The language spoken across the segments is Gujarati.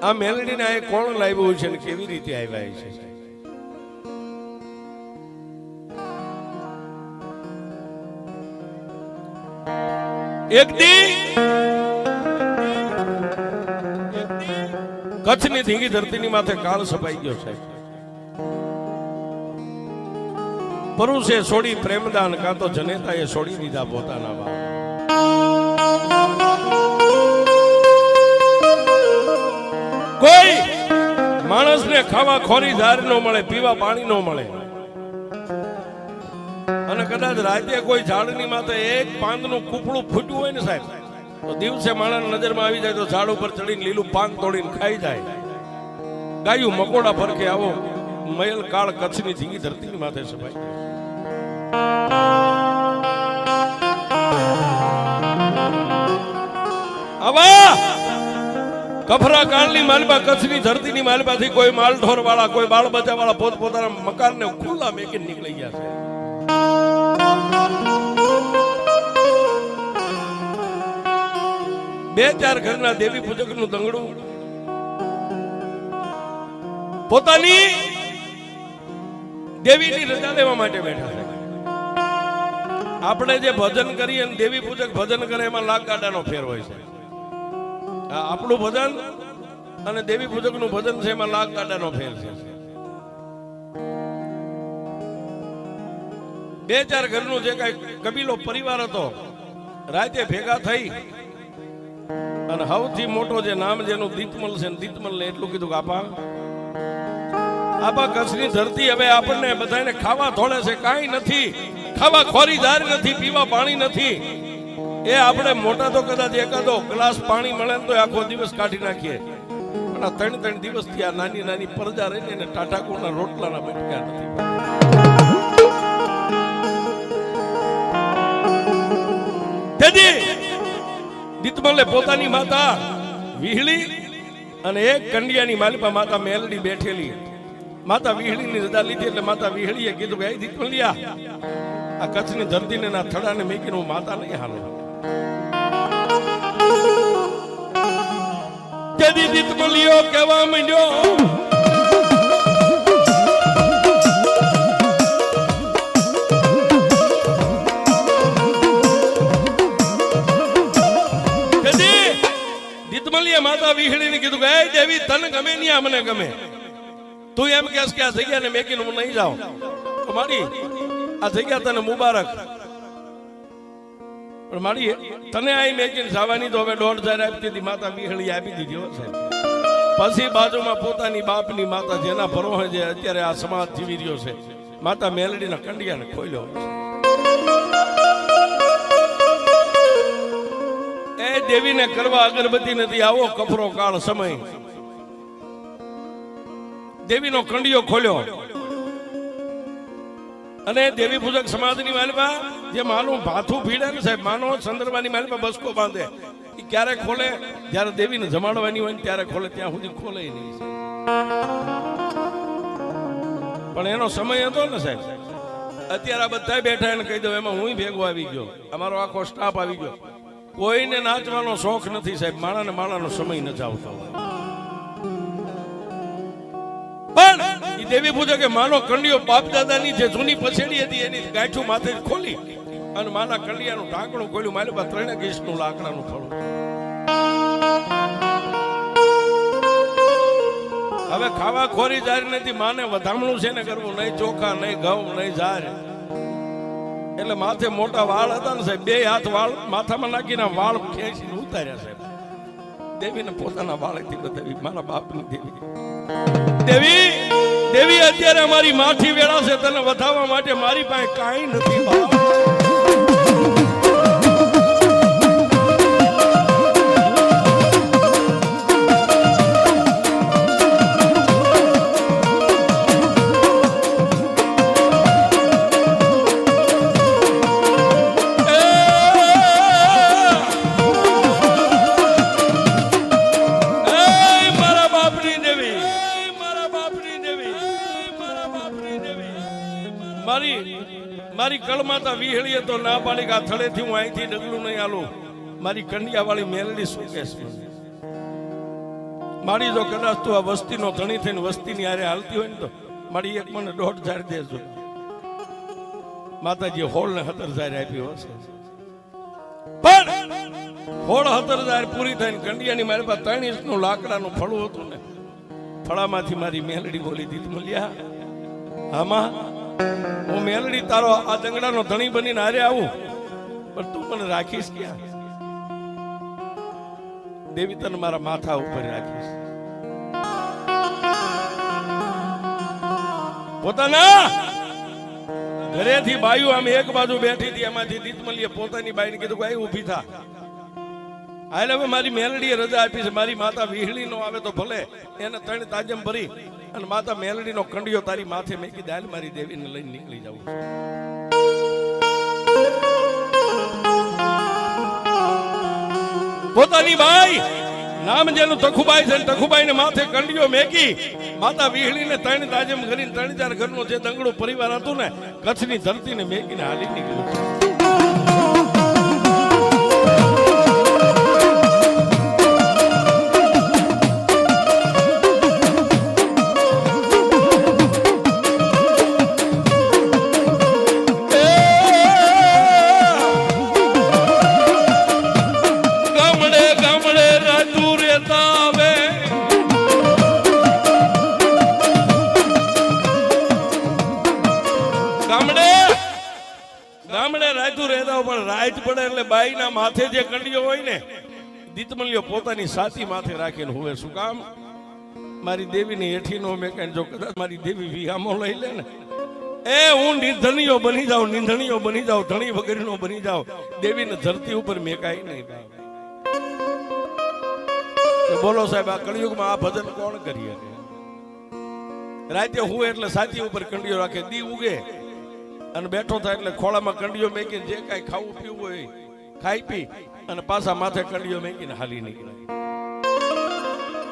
આ મેલડીને આ કોણ લાવ્યું છે ને કેવી રીતે આવ્યા છે? એક દી કચ્છની ધીંગી ધરતીની માથે કાળ સપાઈ ગયો છે. પરુષે છોડી પ્રેમદાન કાં તો જનેતાએ છોડી દીધા પોતાના બાપ. કોઈ માણસને ખાવા ખોરી ધાર ન મળે, પીવા પાણી ન મળે, અને કદાચ રાતે કોઈ ઝાડની માથે એક પાંદનું કૂપડું ફૂટ્યું હોય ને સાહેબ, તો દિવસે માણસ નજરમાં આવી જાય તો ઝાડ ઉપર ચડીને લીલું પાન તોડીને ખાઈ જાય. ગાયું મકોડા ફરકે આવો મયલ કાળ કચ્છની ધીંગી ધરતીની માથે સભાઈ. આવા કફરા કાળની માલપા કચ્છની ધરતીની માલપાથી કોઈ માલઢોર વાળા, કોઈ બાળ બચ્ચા વાળા પોતપોતાના મકાનને ખુલ્લા મેકીને નીકળી ગયા છે. બે ચાર ઘરના દેવી પૂજક નું દંગડું પોતાની દેવીની રજા લેવા માટે બેઠા છે. આપણે જે ભજન કરીએ અને દેવી પૂજક ભજન કરે એમાં લાખ ગાડાનો ફેર હોય છે. આપણું ભજન અને દેવી પૂજક નું ભજન છે એમાં લાખ ગાડાનો ફેર છે. બે ચાર ઘરનું જે કઈ કબીલો પરિવાર હતો રાતે ભેગા થઈ અને સૌથી મોટો જે નામ જેનું દીતમલ છે, દીતમલ ને એટલું કીધું કે આપા કચ્છની ધરતી હવે આપણને બધાને ખાવા થોડે છે, કાંઈ નથી, ખાવા ખોરીદાર નથી, પીવા પાણી નથી. એ આપણે મોટા તો કદાચ એકાદો ગ્લાસ પાણી મળે તો આખો દિવસ કાઢી નાખીએ, પણ આ 3 દિવસથી આ નાની નાની પરજા રહીને એને ટાટાકુના રોટલાના બટક્યા નથી. દીતમલે પોતાની માતા વિહળી અને એક કંડિયાની માલિપા માતા મેલડી બેઠેલી. માતા વિહળીની રજા લીધી એટલે માતા વિહળીએ કીધું કે દીતમલિયા, આ કચ્છની ધરતીને ના થડાને મેકીને હું માતા નહીં હાલો. તેથી દીતમલિયો કહેવા માંડ્યો, માતા વિહળીને કીધું કે એ દેવી તને ગમે નહીં, આ મને ગમે. તું એમ કહેશ કે આ જગ્યાને મેકીને હું નહીં જાઉં તો મારી આ જગ્યા તને મુબારક, પણ મારી તને અહીં મેકીને જવાની તો હવે 1,500 આપી દીધી. માતા વિહળી આપી દીધી હશે. પછી બાજુમાં પોતાની બાપની માતા જેના ભરોસે જે અત્યારે આ સમાજ જીવી રહ્યો છે, માતા મેલડીના કંડિયાને ખોલ્યો. એ દેવીને કરવા અગરબત્તી નથી. આવો કફરો કાળ સમય દેવીનો કંડિયો ખોલ્યો અને દેવી પૂજક સમાજની માલિપા જે માનું ભાથું ભીડે ને સાહેબ, માનો ચંદ્રમાની માલિપા બસકો બાંધે, એ ક્યારે ખોલે? જયારે દેવીને જમાડવાની હોય ને ત્યારે ખોલે, ત્યાં સુધી ખોલે નહીં. પણ એનો સમય હતો ને સાહેબ. અત્યારે આ બધા બેઠા એને કહી દઉં, એમાં હું ભેગો આવી ગયો, અમારો આખો સ્ટાફ આવી ગયો. કોઈને નાચવાનો શોખ નથી સાહેબ, માણાને માણાનો સમય નથી આવતો. પણ એ દેવી પૂજકે માનો કંડિયો બાપ દાદાની જે જૂની પછેડી હતી એની ગાંઠું માથે ખોલી અને માના કંડિયાનું ઢાંકણું ખોલ્યું. મારી પાસે 3 ગીસનું લાકડાનું થોડું. હવે ખાવા ખોરી જાર નથી, માને વધામણું છે ને કરવું, નહીં ચોખા, નહીં ઘઉં, નહીં ઝાર. એટલે માથે મોટા વાળ હતા ને સાહેબ, 2 હાથ વાળ માથામાં નાખીને વાળ ખેંચીને ઉતાર્યા સાહેબ. દેવીને પોતાના વાળેથી બતાવી, મારા બાપની દેવી. દેવી દેવી અત્યારે અમારી માઠી વેળા છે, તને વધાવવા માટે મારી પાસે કાંઈ નથી બાપ. મારી કળમાતા વિહળીએ તો ના પાડી કે આ થળેથી હું અહીંથી ડગલું નહીં આલું. મારી કંડિયા વાળી મેલડી શું કહેશે? મારી જો કદાચ તું આ વસ્તીનો ધણી થઈને વસ્તીની હારે હાલતી હોય ને તો મારી એક મને 1.5 દેજો. માતાજી હોળ ને 17,000 આપ્યો હશે, પણ હોળ 17,000 પૂરી થઈને કંડિયાની મારી પાસે 3 ઇંચનું લાકડાનું ફળું હતું ને, ફળામાંથી મારી મેલડી બોલી દીધી, મળ્યા આમાં હું મેલડી તારો આ દંગડાનો ધણી બનીને હારે આવું, પણ તું મને રાખીશ ક્યાં? દેવી તને મારા માથા ઉપર રાખીશ. પોતાના ઘરેથી બાયુ આમ એક બાજુ બેઠી હતી, એમાંથી દીતમલીએ પોતાની બાઈને કીધું કે ઊભી થા, હાલ હવે મારી મેલડીએ રજા આપી છે, મારી માતા વીહળી નો આવે તો ભલે, એને 3 તાજમ ભરી અને માતા મેલડી નો કંડિયો તારી માથે મેકી દે, હાલ મારી દેવીને લઈને નીકળી જાઉં. પોતાની બાઈ નામ જેનું તખુબાઈ છે, તખુબાઈ ને માથે કંડિયો મેકી માતા વીહળી ને 3 તાજમ કરીને 3-4 ઘરનો જે દંગડો પરિવાર હતું ને, કચ્છની ધરતીને મેકીને હાલી નીકળ્યું. ગામડે રાયતું રહેતા પણ રાત પડે એટલે બાઈના માથે જે કંડિયો હોય ને, દીતમલીઓ પોતાની સાથી માથે રાખીને હુવે. શું કામ? મારી દેવીની હેઠીનો મેં કઈ, જો કદાચ મારી દેવી વિહામો લઈ લે ને, એ હું નિંધણીઓ બની જાઉં, નિંધણીઓ બની જાઉં, ધણી વગેરેનો બની જાઉં, દેવીને ધરતી ઉપર મેકાય નહીં. બોલો સાહેબ, આ કળિયુગમાં આ ભજન કોણ કરી શકે? રાતે હું એટલે સાથી ઉપર કંડિયો રાખે, દી ઉગે અને બેઠો થાય એટલે ખોળામાં કંડિયો મેકીને જે કાંઈ ખાવું પીવું હોય ખાઈ પી અને પાછા માથે કંડિયો મેકીને હાલી નીકળે.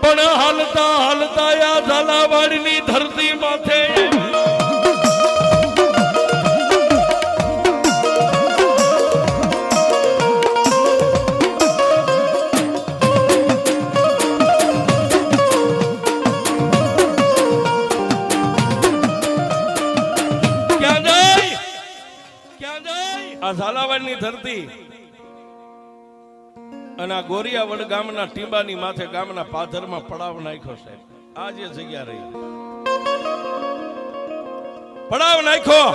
પણ હાલતા હાલતા આ ઝાલાવાડની ધરતી માથે આ ઝાલાવાડની ધરતી અને આ ગોરિયાવડ ગામના ટીંબાની માથે ગામના પાદરમાં પડાવ નાખ્યો છે. આ જે જગ્યા રહી પડાવ નાખ્યો,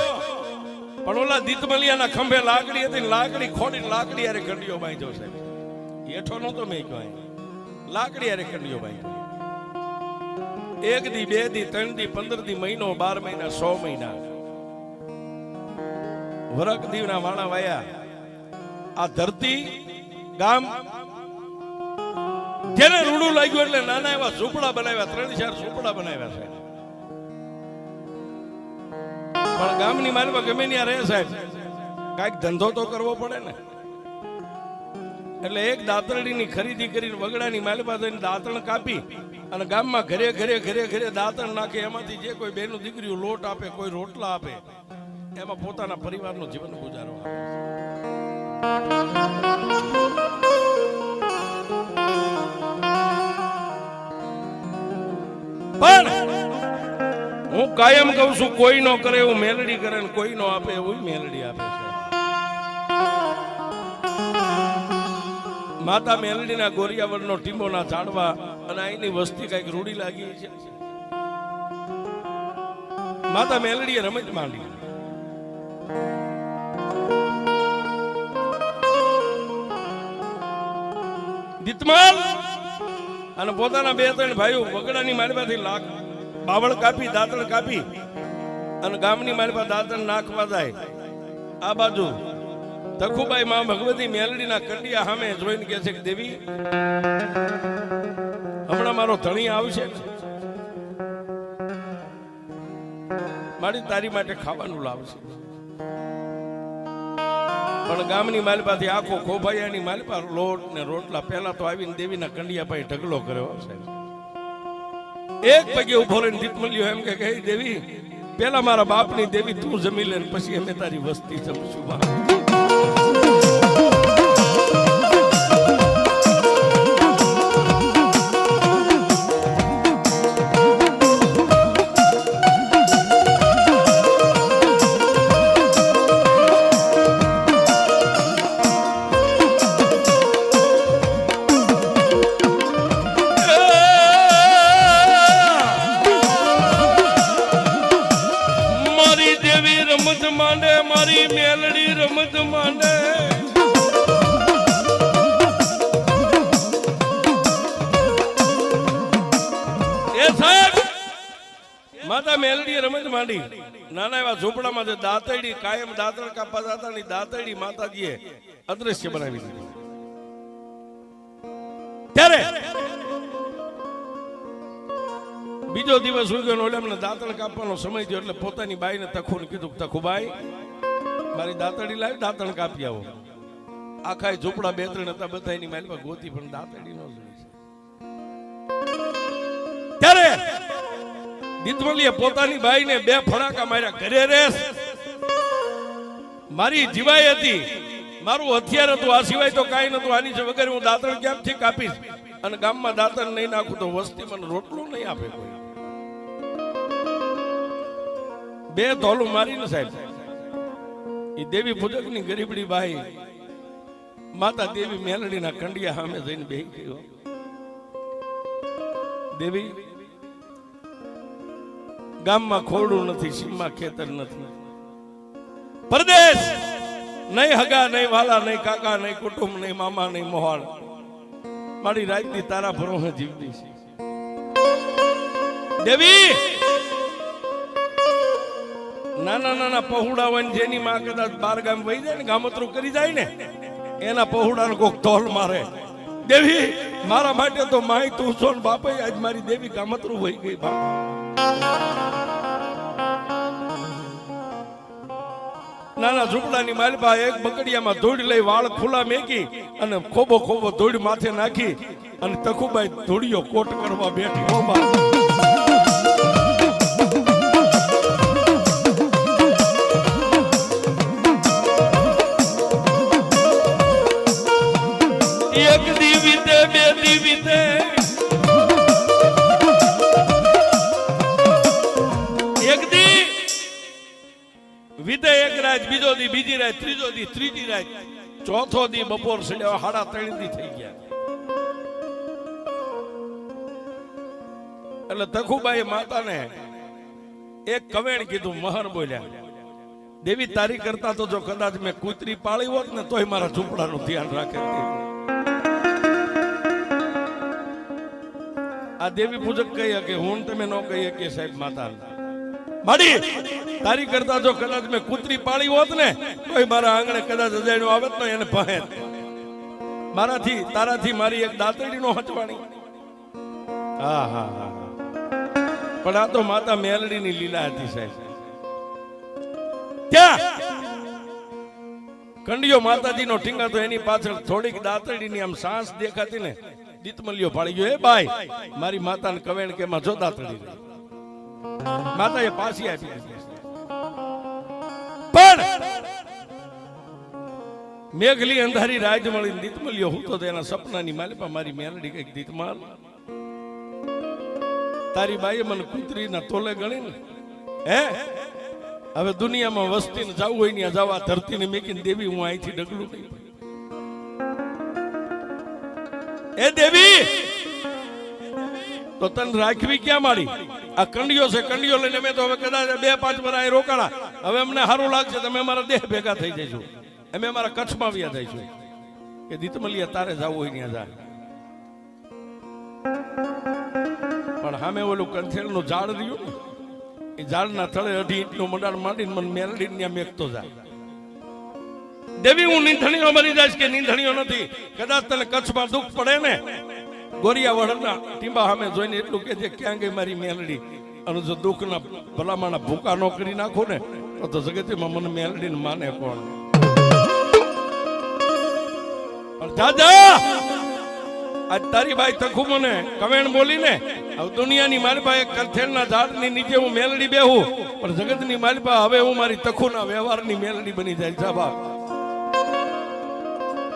પણ ઓલા દીતમલિયાના ખંભે લાકડી હતી, લાકડી ખોડીને લાકડી હારે કંડિયો બાંધ્યો છે. હેઠો નતો મેં કહ્યું, લાકડી હારે કંડિયો બાંધ્યો. 1 દી 2 દી 3 દી 15 દી મહિનો 12 મહિના 100 મહિના વરક દીવના વાણા વાયા. આ ધરતી ગામ જેને રૂડું લાગ્યું એટલે નાના એવા ઝૂંપડા બનાવ્યા, 3-4 ઝૂંપડા બનાવ્યા છે. પણ ગામની માલમાં ગમે ત્યાં રહે સાહેબ, કાંઈક ધંધો તો કરવો પડે ને. એટલે એક દાંતરડીની ખરીદી કરીને વગડાની માલમાં જઈને દાંતણ કાપી અને ગામમાં ઘરે ઘરે ઘરે ઘરે દાંતણ નાખે, એમાંથી જે કોઈ બેનું દીકરીઓ લોટ આપે, કોઈ રોટલા આપે, એમાં પોતાના પરિવારનું જીવન ગુજારવા. પણ હું કાયમ કહું છું, કોઈ નો કરે એવું મેલડી કરે, કોઈ નો આપે એવું મેલડી આપે છે. માતા મેલડીના ગોરિયાવડનો ટીંબોના ઝાડવા અને અહીંની વસ્તી કઈક રૂડી લાગી છે. માતા મેલડીએ રમત માંડી. દીતમાલ અને પોતાના 2-3 ભાઈઓ વગડાની માલમાંથી બાવળ કાપી, દાંતણ કાપી અને ગામની માલમાં દાંતણ નાખવા જાય. આ બાજુ તખુબાઈ માં ભગવતી મેલડીના કંડિયા સામે જોઈને કહે છે કે દેવી, હમણાં મારો ધણી આવશે, મારી તારી માટે ખાવાનું લાવશે. પણ ગામની માલપાથી આખો ખોભાયાની માલપા લોટ ને રોટલા પહેલા તો આવીને દેવીના કંડિયા પાસે ઢગલો કર્યો છે. એક પગે ઉભો રહીને દીતમલ્યો એમ કે દેવી, પેલા મારા બાપની દેવી તું જમી લે, પછી અમે તારી વસ્તી જમશું. મારી મેલડી રમત માંડે એ સાહેબ માતા મેલડી રમત માંડી નાના એવા ઝૂંપડામાં જે દાંતડી કાયમ દાંતણ કાપવા જતા ની દાંતડી માતાજીએ અદ્રશ્ય બનાવી દીધી ત્યારે બીજો દિવસ હોય ગયો ઓલામને દાંતણ કાપવાનો સમય થયો એટલે પોતાની બાઈને તખુને કીધું તખુબાઈ મારી દાંતડી લાવી દાંતણ કાપી આવો આખા ઝૂંપડા બે ત્રણ હતા બધા એની માલમાં ગોતી પણ દાંતડી નો ત્યારે દીતમલીએ પોતાની બાઈને બે ફડાકા માર્યા ઘરે રેસ મારી જીવાઈ હતી મારું હથિયાર હતું આ સિવાય તો કાંઈ નતું આની છે વગર હું દાંતણ ક્યાંથી કાપીશ અને ગામમાં દાંતણ નહીં નાખું તો વસ્તી મને રોટલું નહીં આપે કોઈ બે ધોલું મારીને સાહેબ એ દેવી પૂજકની ગરીબડી બાઈ માતા દેવી મેલડીના કંડિયા સામે જઈને બેહી ગયો દેવી ગામમાં ખોડું નથી સીમમાં ખેતર નથી પરદેશ નહીં હગા નહીં વાલા નહીં કાકા નહીં કુટુંબ નહીં મામા નહીં મોહાળ મારી રાતની તારા ભરોસે જીવતી છે દેવી નાના નાના પહોળા હોય જેની માં કદાચ બાર ગામ વહી જાય ને ગામતરું કરી જાય ને એના પહોળાને કોક તોલ મારે દેવી મારા માટે તો માય તું છો ને બાપા આજ મારી દેવી ગામતરું વહી ગઈ બાપ નાના ઝૂંપડાની માલપા એક બકડિયામાં ધૂળ લઈ વાળ ખુલ્લા મેકી અને ખોબો ખોબો ધૂળ માથે નાખી અને તખુબાઈ ધૂળિયો કોટ કરવા બેઠી હો બા એક દીવી તે બે દીવી તે એક દી વિદે એક રાત બીજો દી બીજી રાત ત્રીજો દી ત્રીજી રાત ચોથો દી બપોર સડ્યો 3:30 દી થઈ ગયા એટલે તખુબાઈ માતાને એક કવેણ કીધું મહર બોલ્યા દેવી તારી કરતા તો જો કદાચ મેં કૂતરી પાળી હોત ને તોય મારા ઝૂંપડાનું ધ્યાન રાખે આ દેવી પૂજક કહી કે હું તમે ન કહીએ કે સાહેબ માતા માડી તારી કરતા જો કદાચ મેં કૂતરી પાળી હોત ને તોય મારા આંગણે કદાચ અજાણ્યો આવત ને એને ભહે મારાથી તારાથી મારી એક દાંતડી નો હચવાણી હા હા હા પણ આ તો માતા મેલડીની લીલા હતી સાહેબ ત્યાં કંડિયો માતાજીનો ટીંગા તો એની પાછળ થોડીક દાંતડીની આમ સાંસ દેખાતી ને દીતમલિયો પાડી ગયો એ બાઈ મારી માતાને કવેણ કે માં જો દાંતડી માતા એ પાછી આપી પણ મેઘલી અંધારી રાજ મળી દીતમલિયો હું તો એના સપનાની માલિપા મારી મેલડી કઈક દીતમાલ તારી બાઈએ મને કૂતરીના તોલે ગણી ને હે હવે દુનિયામાં વસ્તીને જવું હોય ને જવા ધરતીને મેકીને દેવી હું અહીંથી ડગલું નહીં એ દેવી તો તને રાખવી ક્યાં મારી આ કંડિયો છે કંડિયો લઈને અમે તો હવે કદાચ 2-5 વર્ષ અહીં રોકાણા હવે અમને સારું લાગશે તમે અમારા દેહ ભેગા થઈ જઈશું અમે અમારા કચ્છમાં વ્યા જઈશું કે દીતમલિયા તારે જવું હોય ત્યાં જા પણ સામે ઓલું કંથેલનું ઝાડ રહ્યું ને એ ઝાડના થળે 2.5 ઇંચનું મંડાણ માંડીને મને મેલડીને ત્યાં મેકતો જાય દેવી હું નીંધણીઓ મરી જઈશ કે નીંધણીઓ નથી કદાચ તને કચ્છમાં દુઃખ પડે ને ગોરિયા વડના ટીંબા સામે જોઈને એટલું કે ક્યાં ગઈ મારી મેલડી અને જો દુઃખના ભલામાના ભૂકા ન કરી નાખો ને તો જગતમાં મને મેલડીને માને કોણ પણ દાદા આજ તારી બાઈ તખુ મને કવેણ બોલીને હવે દુનિયાની માલપા એક કંથેલના ઝાડની નીચે હું મેલડી બેહું પણ જગતની માલપા હવે હું મારી તખુના વ્યવહારની મેલડી બની જાય સાબા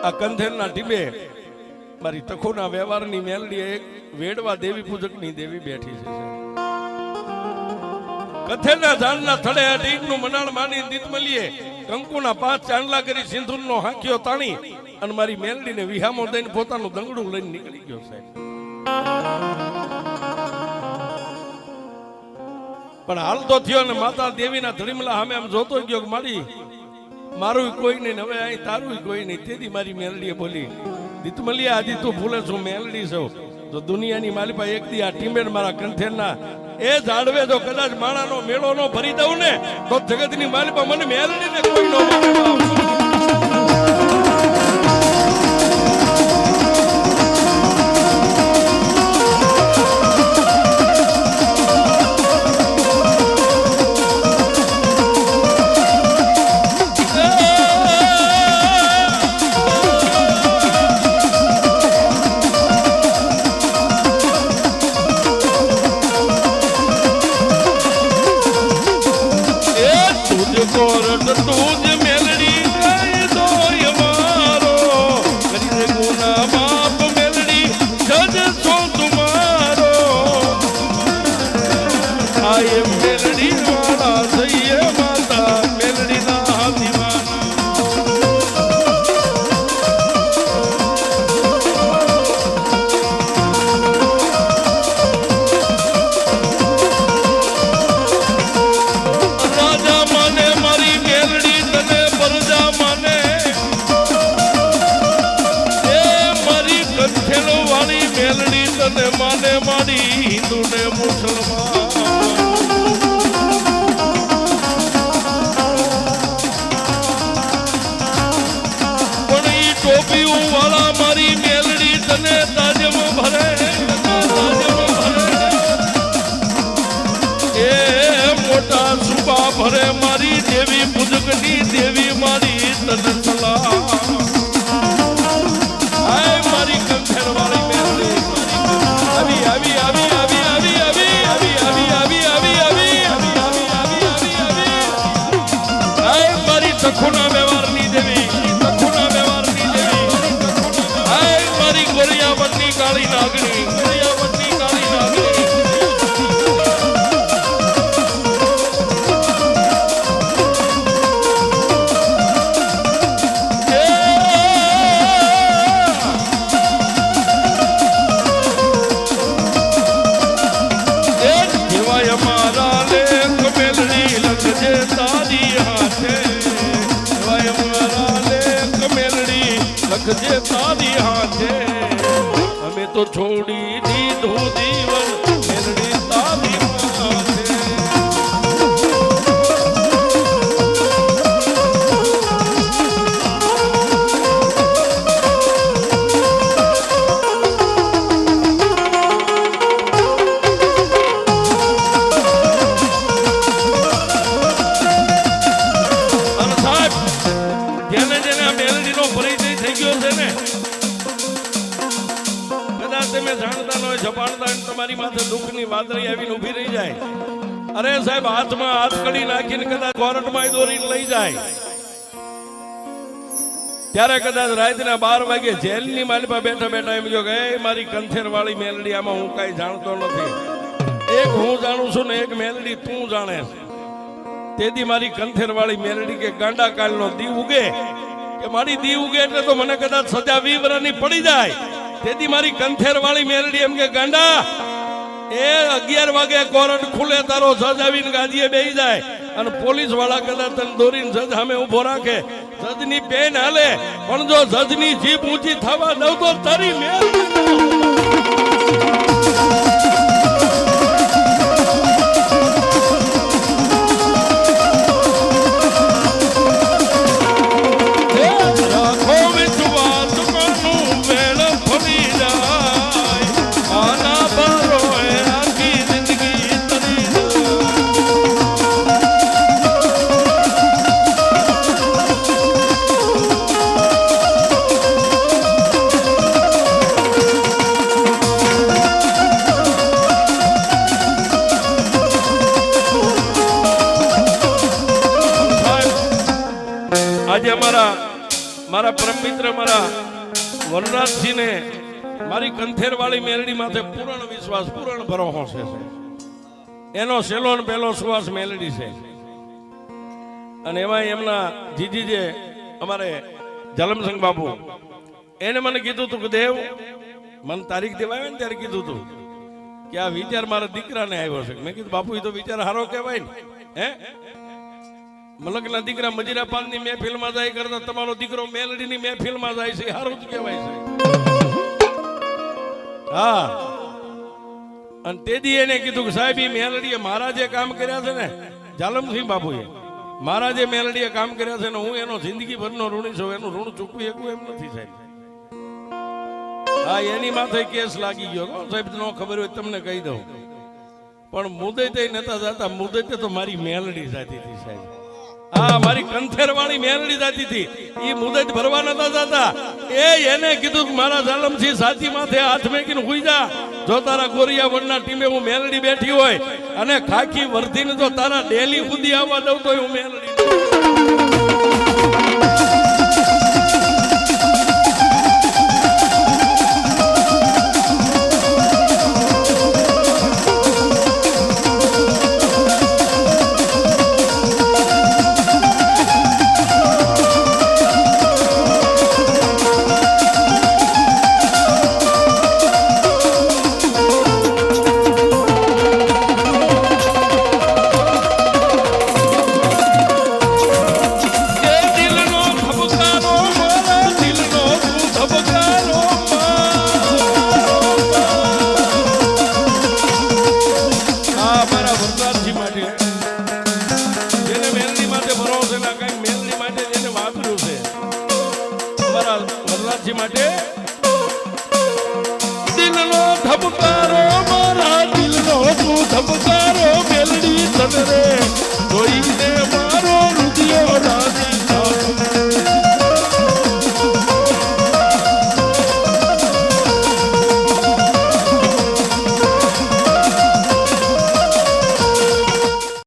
આ કંથેલના ટીબે મારી તખુના વ્યવહારની મેલડી એક વેડવા દેવી પૂજકની દેવી બેઠી છે કથેલના ઝાડના થડે 2 ઇંચનું મંડાણ માની દીતમલીએ કંકુના 5 ચાંદલા કરી સિંદૂરનો હાંક્યો તાણી અને મારી મેલડીને વિહામો દઈને પોતાનું દંગડું લઈને નીકળી ગયો સાહેબ પણ હાલ તો થયો ને માતા દેવીના ધડીમલા સામે આમ જોતો ગયો કે મારી મારું કોઈ નહીં, હવે અહીં તારું કોઈ નહીં. તેથી મારી મેલડીએ બોલી, દીતમલિયા આજી તું ભૂલે છું મેલડી છું. તો દુનિયાની માલિપા એક દી આ ટીમેડ મારા કંઠેરના એ જાડવે જો કદાચ માણાનો મેળો નો ભરી દઉં ને તો જગતની માલિપા મને મેલડીને કોઈ નો માને. માને મારી હિન્દુ ને મુસલમાન પણ ઈ ટોપીઓ વાળા મારી મેલડી તને તાજમ ભરે એ મોટા સુબા ભરે મારી દેવી પૂજકની દેવી મારી તને સલાહ મારી કંઠેર વાળી મેલડી આવી આવી આવી આવી આવી આવી આવી આવી આવી આવી આવી આવી આવી મારી તખુના વ્યવહારની દેવી તખુના વ્યવહારની દેવી મારી ગોરિયાવટની કાળી નાગણી ગોરિયાવટની કાળી નાગણી જે તારી હાથે અમે તો છોડી દીધું જીવન મેલડી તારી હાથે અને સાહેબ જેને જેને મેલડીનો પરિચય થઈ ગયો છે ને કદાચ તમે જાણતા ન હોય જપાડતા તમારી માથે દુઃખની વાદળી આવીને ઊભી રહી જાય. અરે સાહેબ હાથમાં હાથ કડી નાખીને કદાચ કોર્ટમાં દોરીને લઈ જાય ત્યારે કદાચ રાતના 12 વાગે જેલની માલિપા બેઠા બેઠા એમ કહ્યું કે મારી કંથેર વાળી મેલડી આમાં હું કઈ જાણતો નથી. એક હું જાણું છું ને એક મેલડી તું જાણે. તેથી મારી કંથેર વાળી મેલડી કે ગાંડા કાલનો દી ઉગે કે મારી દી ઉગે એટલે તો મને કદાચ સજા 20 વર્ષની પડી જાય. તેથી મારી કંથેર વાળી મેલડી એમ કે ગાંડા એ 11 વાગે કોર્ટ ખુલે તારો જજ આવીને ગાદીએ બેહી જાય અને પોલીસ વાળા કદાચ તને દોરીને જજ સામે ઉભો રાખે. જજની પેન હાલે પણ જો જજની જીભ ઊંચી થવા દઉં તો તારી મેલડી આજે મારા પરમ મિત્ર મારા વનરાજજીને મારી કંથેર વાળી મેલડી માથે પૂર્ણ વિશ્વાસ પૂર્ણ ભરોસો છે. એનો સેલો ને પહેલો સુવાસ મેલડી છે. અને એમાં એમના જીજી જે અમારે જલમસંગ બાપુ એને મને કીધું હતું કે દેવ મને તારીખ દેવાય ને ત્યારે કીધું હતું કે આ વિચાર મારા દીકરાને આવ્યો છે. મેં કીધું બાપુ એ તો વિચાર સારો કહેવાય ને હે મલકના દીકરા મજીરા પાનની મહેફિલમાં જાય કરતા તમારો દીકરો મેલડીની મહેફિલમાં જાય છે, સારું જ કહેવાય છે. હા, અને તેદી એને કીધું કે સાહેબ ઈ મેલડીએ મારા જે કામ કર્યા છે ને, જાલમસિંહ બાપુએ મારા જે મેલડીએ કામ કર્યા છે ને, હું એનો જિંદગી ભરનો ઋણી છું, એનું ઋણ ચૂકવી શકું એમ નથી સાહેબ. હા, એની માથે કેસ લાગી ગયો. સાહેબ ન ખબર હોય તમને કહી દઉં, પણ મુદતે નતા જતા, મુદતે તો મારી મેલડી જાતી હતી સાહેબ. હા, મારી કંથેરવાળી મેલડી જાતી હતી, ઈ મુદત ભરવા નતા જતા. એને કીધું કે મારા જાલમસિંહ સાચી માથે હાથ મેકીને હુઈ જા. જો તારા ગોરિયા વડના ટીમે હું મેલડી બેઠી હોય અને ખાખી વર્ધીને જો તારા ડેલી સુધી આવવા દઉં તો હું મેલડી